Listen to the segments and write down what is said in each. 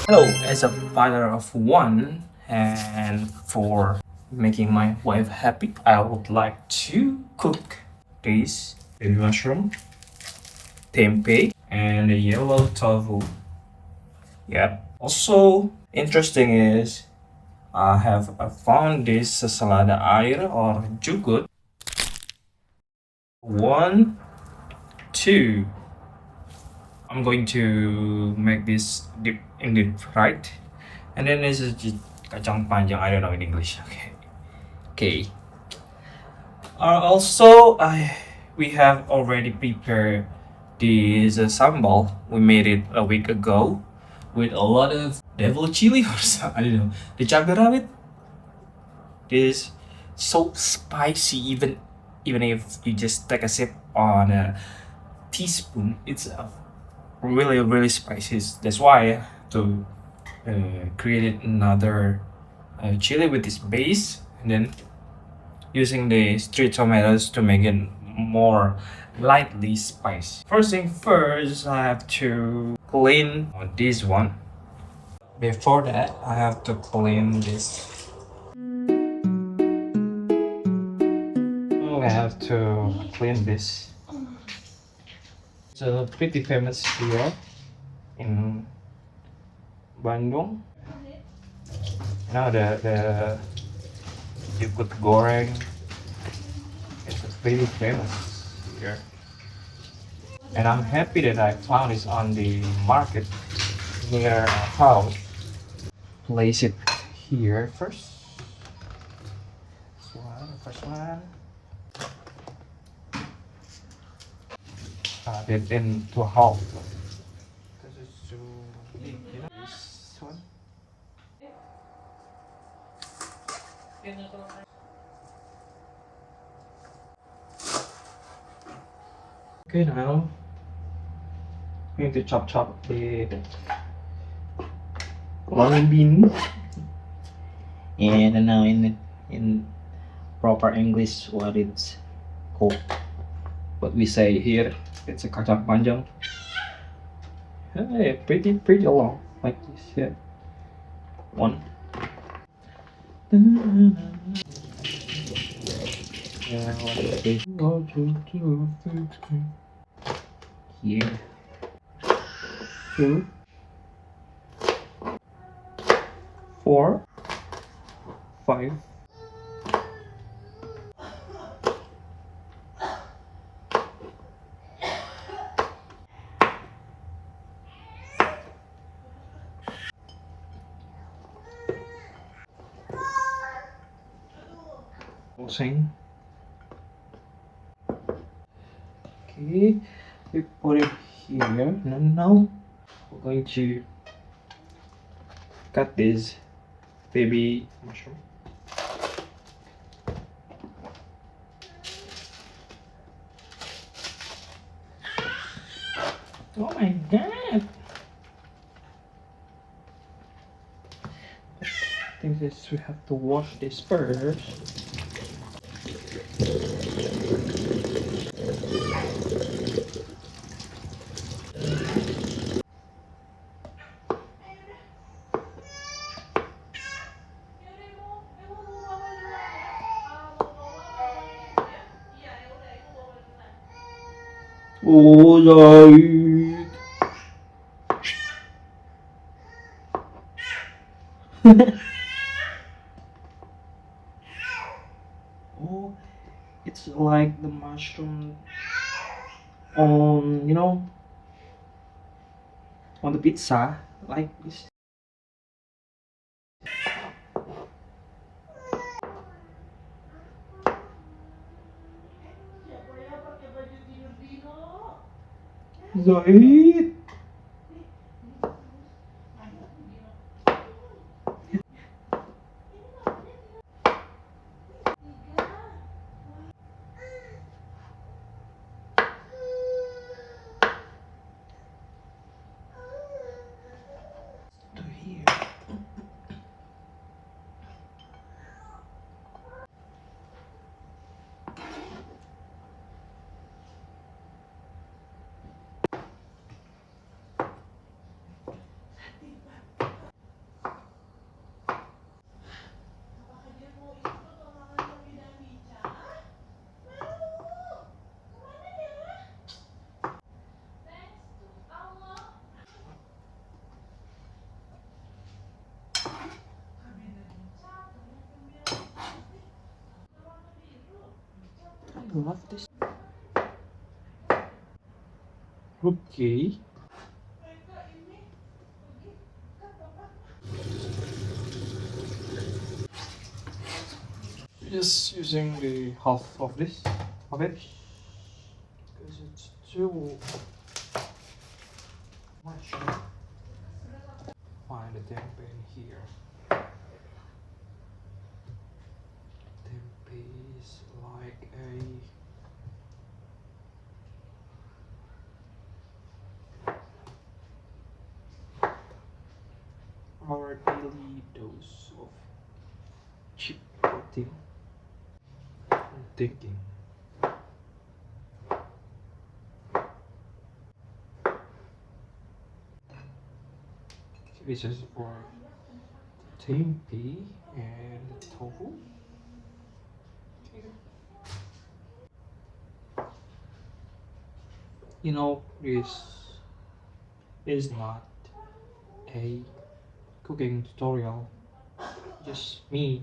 Hello, as a father of one and for making my wife happy, I would like to cook this baby mushroom, tempe, and the yellow tofu. Yep. Also interesting is I found this salada air or jukut. One, two. I'm going to make this deep in deep fried, and then this is just kacang panjang. I don't know in English. Okay. Okay. Also, we have already prepared this sambal. We made it a week ago with a lot of devil chili or something. I don't know. The cabai rawit is so spicy. Even if you just take a sip on a teaspoon, it's really spicy. That's why to create another chili with this base, and then using the street tomatoes to make it more lightly spicy. First thing first, I have to clean this one. Before that, I have to clean this. I have to clean this. It's pretty famous here in Bandung. Now the jukut goreng is pretty famous here, and I'm happy that I found it on the market near our house. Place it here first. This one, first one. Cut it into half. This is too big, you know. This one. Okay, now we need to chop the long bean. And now in proper English, what it's called, what we say here, it's a kacang panjang. Hey, pretty long, like this. Yeah, one. Yeah, like this. Here, two, four, five. Closing. Okay, we put it here. And now we're going to cut this baby mushroom. Oh my god! I think this we have to wash this first. Oh, Zahid. Oh, it's like the mushroom on, on the pizza, like this. Zahid. To here. love this. Okay. Just using the half of this of it because it's too much. Find the tempe in here. Tempe is like our daily dose of cheap protein. I'm thinking. This is for tempeh and tofu. Okay. You know, this is not a cooking tutorial. Just me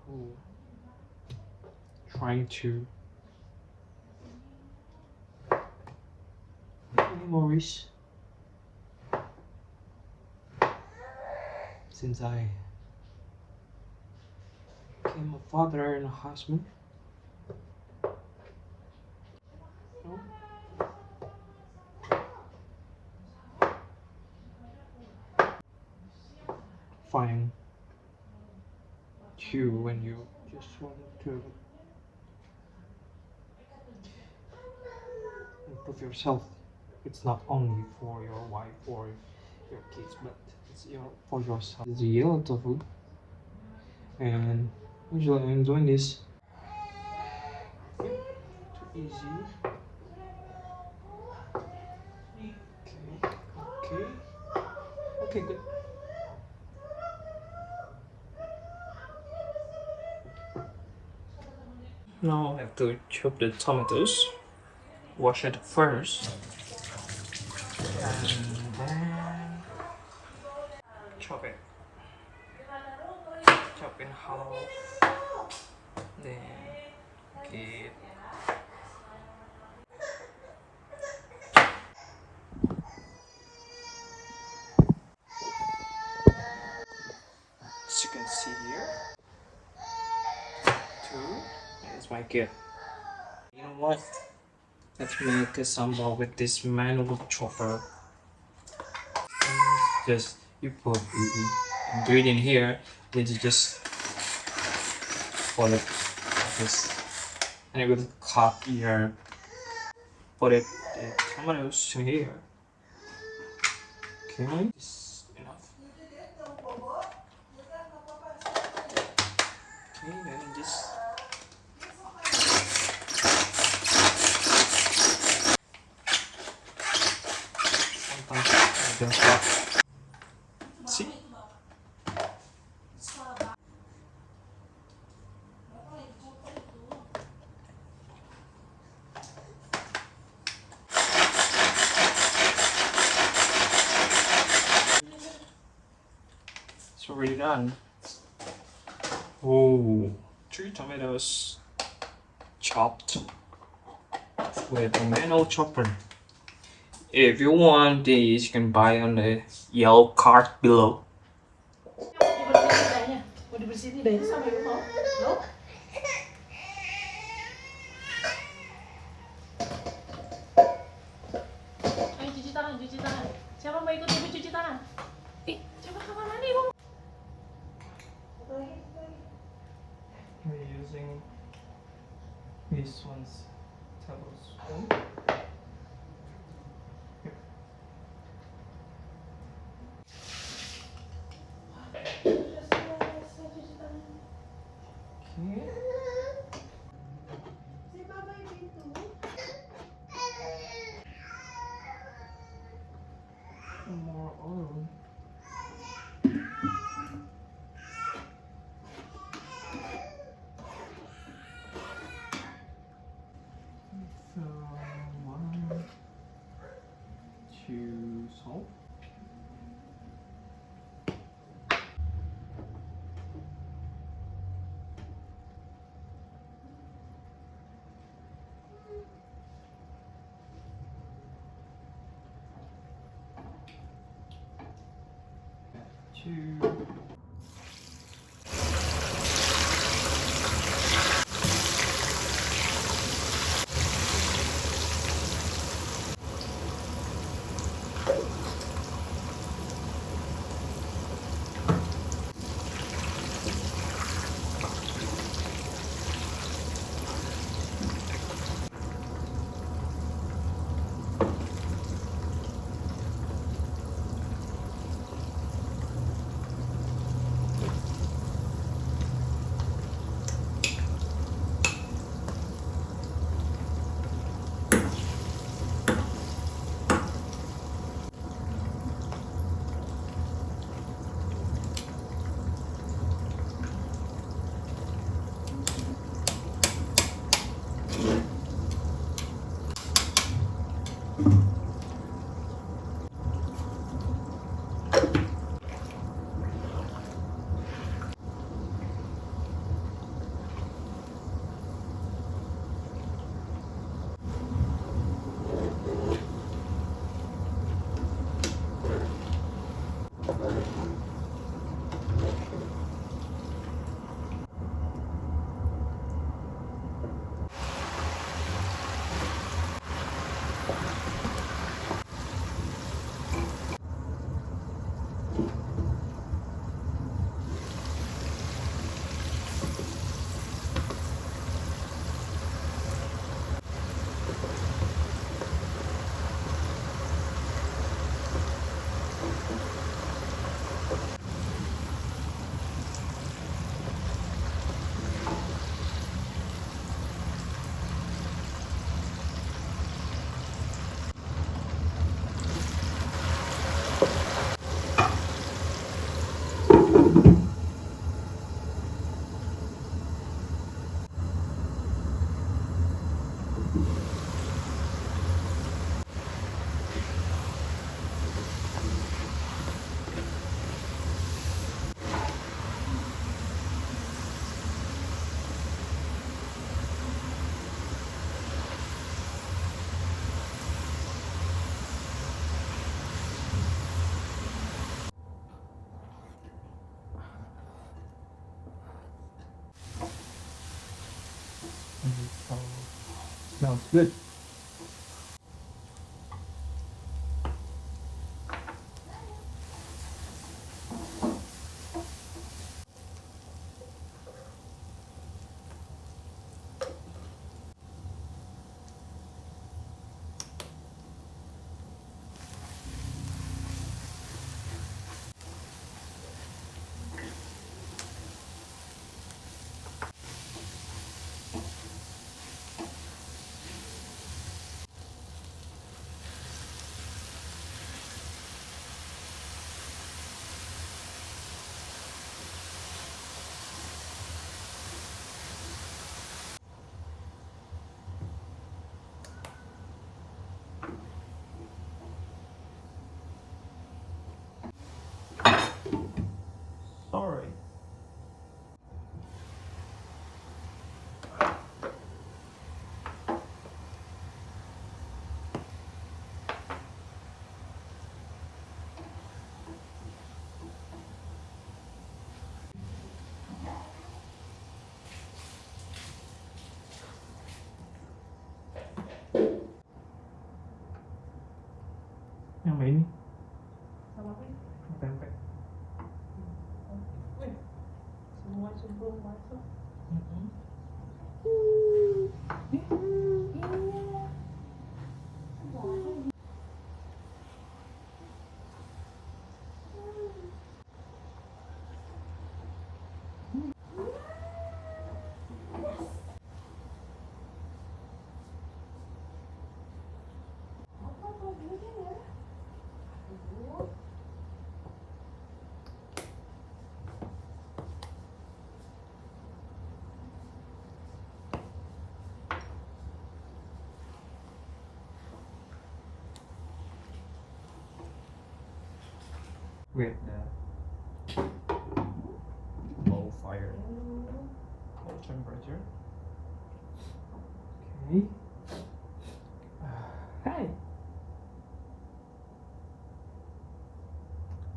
who trying to memories since I became a father and a husband. You know? Fine too when you just want to improve yourself. It's not only for your wife or your kids, but it's for yourself. It's a yellow tofu, and usually I'm doing this. Too easy. Okay, okay, good. Now I have to chop the tomatoes. Wash it first, and then chop it. Chop in half. Then get as you can see here. Two. That's my kid. You know what? Let's make a sambal with this manual chopper. Just you put the ingredient here. Then you just put it like this, and it will cut here. Put it the tomatoes in here. Okay, this is enough. Okay, then just sometimes I don't stop. See? It's already done. Oh, 3 tomatoes chopped with a manual chopper. If you want these, you can buy on the yellow card below. Mau dibersihin deh sama ibu mau? Mau? Ayo cuci tangan, cuci tangan. Siapa mau ikut ibu cuci tangan? Coba kamar mandi ibu. We're using this one's tablespoon. Okay. More oil. So 1, 2 salt. 2. Oh, smells good. Sorry. Yang ini Sama apa ini? tempe. Wih, semua sebelum masuk. With the low fire, low temperature. Okay. Hey.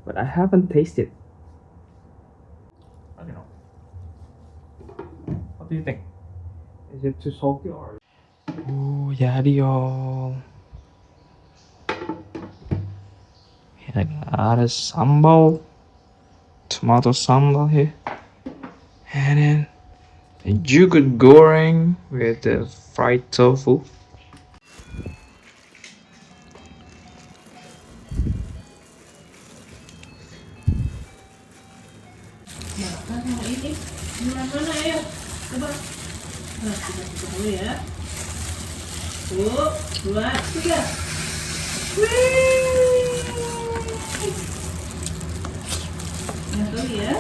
But I haven't tasted do you think? Is it too salty or? Oh, jadi y'all. I got a sambal, tomato sambal here, and then a jukut goreng with the fried tofu. Makan sama ini. Mana ayo? Coba. Nah, kita buka dulu ya. 1, 2, 3. Wih. Satu ya.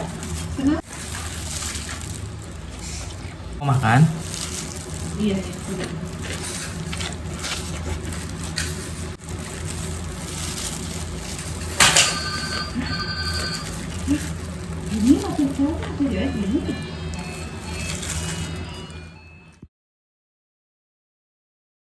Mau makan? Iya, ya, sudah. Ini masih kurang tuh ya, ini.